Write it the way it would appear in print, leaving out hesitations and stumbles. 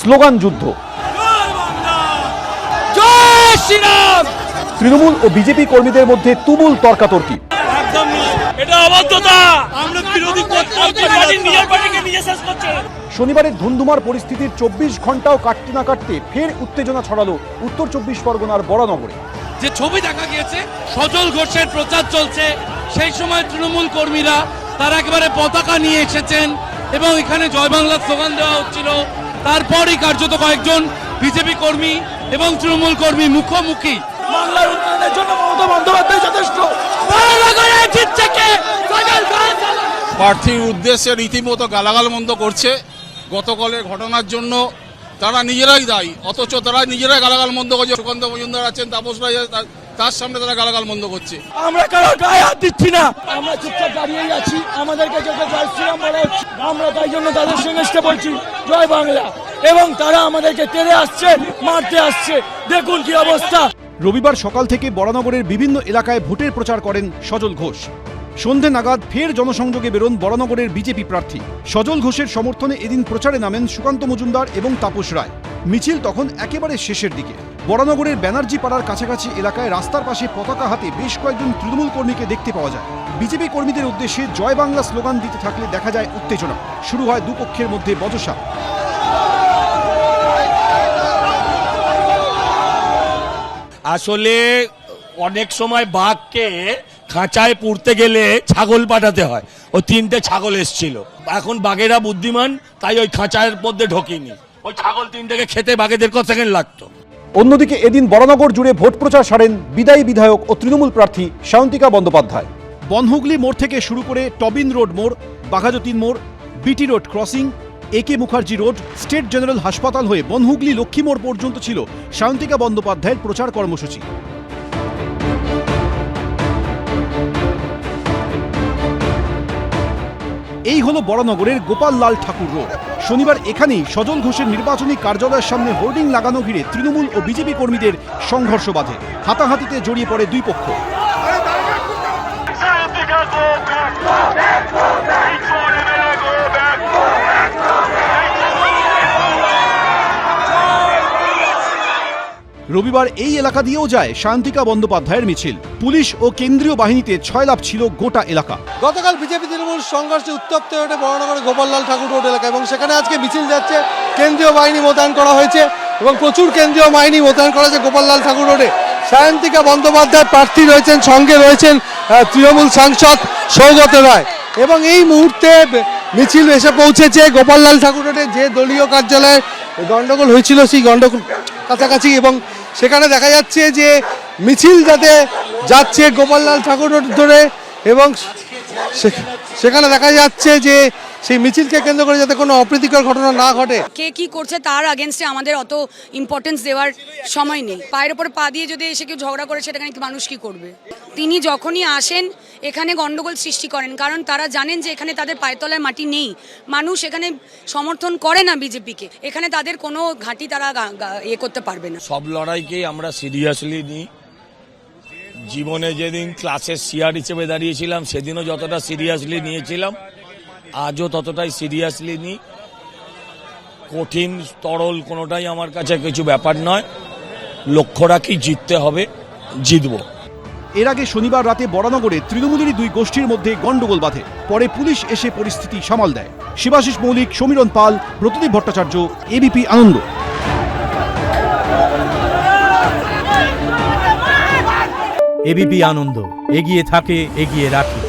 Slogan যুদ্ধ। তৃণমূল ও BJP কর্মীদের মধ্যে তুমুল তর্কাতর্কি। শনিবারের ধুন্ধুমার পরিস্থিতির 24 ঘন্টাও কাটতে না কাটতে ফের উত্তেজনা ছড়ালো উত্তর 24 পরগনার বরানগরে। যে ছবি দেখা গিয়েছে, সজল ঘোষের প্রচার চলছে, সেই সময় তৃণমূল কর্মীরা তারা একেবারে পতাকা নিয়ে এসেছেন এবং এখানে জয় বাংলা স্লোগান দেওয়া হচ্ছিল। তারপরই কার্যত কয়েকজন বিজেপি কর্মী এবং তৃণমূল কর্মী মুখোমুখি। বাংলার উন্নয়নের জন্য মমতা বন্দ্যোপাধ্যায় যথেষ্ট। প্রার্থীর উদ্দেশ্যে রীতিমতো গালাগাল মন্দ করছে। গতকালের ঘটনার জন্য তারা নিজেরাই দায়ী, অথচ তারা নিজেরাই গালাগাল মন্দ করছে। সুকান্ত মজুমদার আছেন, তাপস রায়, তার সামনে তারা গালাগাল মন্দ করছে। আমরা কারো গায়ে হাত দিচ্ছি না, আমরা চুপচাপ দাঁড়িয়ে যাচ্ছি। আমাদেরকে যাতে জয় শ্রীরাম বলা হচ্ছে, আমরা তাই জন্য তাদের সঙ্গে এসে বলছি জয় বাংলা, এবং তারা আমাদেরকে তেড়ে আসছে, মারতে আসছে। দেখুন কি অবস্থা। রবিবার সকাল থেকে বরানগরের বিভিন্ন এলাকায় ভোটের প্রচার করেন সজল ঘোষ। সন্ধে নাগাদ ফের জনসংযোগে বেরোন বরানগরের বিজেপি প্রার্থী। সজল ঘোষের সমর্থনে এদিন প্রচারে নামেন সুকান্ত মজুমদার এবং তাপস রায়। মিছিল তখন একেবারে শেষের দিকে। বরানগরের ব্যানার্জি পাড়ার কাছাকাছি এলাকায় রাস্তার পাশে পতাকা হাতে বেশ কয়েকজন তৃণমূল কর্মীকে দেখতে পাওয়া যায়। বিজেপি কর্মীদের উদ্দেশ্যে জয় বাংলা স্লোগান দিতে থাকলে দেখা যায় উত্তেজনা। শুরু হয় দুপক্ষের মধ্যে বচসা। আসলে অনেক সময় বাঘকে খাঁচায় পুরতে গেলে ছাগল পাঠাতে হয়। ও 3টে ছাগল এসছিল। এখন বাঘেরা বুদ্ধিমান, তাই ওই খাঁচার মধ্যে ঢোকেনি। ওই ছাগল 3টেকে খেতে বাঘেদের কত সেকেন্ড লাগতো। অন্যদিকে এদিন বরানগর জুড়ে ভোট প্রচার সারেন বিদায়ী বিধায়ক ও তৃণমূল প্রার্থী সায়ন্তিকা বন্দ্যোপাধ্যায়। বনহুগলি মোড় থেকে শুরু করে টবিন রোড মোড়, বাঘাযতীন মোড়, বিটি রোড ক্রসিং, একে মুখার্জি রোড, স্টেট জেনারেল হাসপাতাল হয়ে বনহুগলি লক্ষ্মী মোড় পর্যন্ত ছিল সায়ন্তিকা বন্দ্যোপাধ্যায়ের প্রচার কর্মসূচি। এই হলো বরানগরের গোপাল লাল ঠাকুর রোড। শনিবার এখানেই সজল ঘোষের নির্বাচনী কার্যালয়ের সামনে হোর্ডিং লাগানো ঘিরে তৃণমূল ও বিজেপি কর্মীদের সংঘর্ষ বাধে। হাতাহাতিতে জড়িয়ে পড়ে দুই পক্ষ। রবিবার এই এলাকা দিয়েও যায় সায়ন্তিকা বন্দ্যোপাধ্যায়ের মিছিল। পুলিশ ও কেন্দ্রীয় বাহিনীতে ছয়লাভ ছিল গোটা এলাকা। গতকাল বিজেপি তৃণমূল সংঘর্ষে উত্তপ্ত হয়ে ওঠে বরানগরের গোপাললাল ঠাকুর রোড এলাকা, এবং সেখানে আজকে মিছিল যাচ্ছে। কেন্দ্রীয় বাহিনী মোতায়েন করা হয়েছে এবং প্রচুর কেন্দ্রীয় বাহিনী মোতায়েন করা হয়েছে গোপাললাল ঠাকুর রোডে। সায়ন্তিকা বন্দ্যোপাধ্যায় প্রার্থী রয়েছেন, সঙ্গে রয়েছেন তৃণমূল সাংসদ সৌগত রায়, এবং এই মুহূর্তে মিছিল এসে পৌঁছেছে গোপাললাল ঠাকুর রোডে। যে দলীয় কার্যালয়ে গন্ডগোল হয়েছিল সেই গন্ডগোল কাছাকাছি, এবং সেখানে দেখা যাচ্ছে যে মিছিল যাচ্ছে গোপাললাল ঠাকুর রোড ধরে, এবং সেখানে দেখা যাচ্ছে যে সেই মিছিলকে কেন্দ্র করে যাতে কোনো অপ্রীতিকর ঘটনা না ঘটে। কে কি করছে তার আগেনস্টে আমাদের অত ইম্পর্টেন্স দেওয়ার সময় নেই। পায়ের ওপর পা দিয়ে যদি এসে কেউ ঝগড়া করে সেটা মানুষ কি করবে। তিনি যখনই আসেন এখানে গন্ডগোল সৃষ্টি করেন, কারণ তারা জানেন যে এখানে তাদের পায়েতলায় মাটি নেই। মানুষ এখানে সমর্থন করে না বিজেপিকে, এখানে তাদের কোনো ঘাঁটি তারা করতে পারবে না। সব লড়াইকেই আমরা সিরিয়াসলি নিই। জীবনে যেদিন ক্লাসের সিআর হিসেবে দাঁড়িয়েছিলাম সেদিনও যতটা সিরিয়াসলি নিয়েছিলাম, আজও ততটাই সিরিয়াসলি নিই। কঠিন তরল কোনোটাই আমার কাছে কিছু ব্যাপার নয়। লক্ষ্য রাখি জিততে হবে, জিতব। এর আগে শনিবার রাতে বরানগরে তৃণমূলেরই দুই গোষ্ঠীর মধ্যে গন্ডগোল বাধে। পরে পুলিশ এসে পরিস্থিতি সামাল দেয়। শিবাশিস মৌলিক, সমীরণ পাল, প্রতিদীপ ভট্টাচার্য, এবিপি আনন্দ। এবিপি আনন্দ, এগিয়ে থাকে, এগিয়ে রাখে।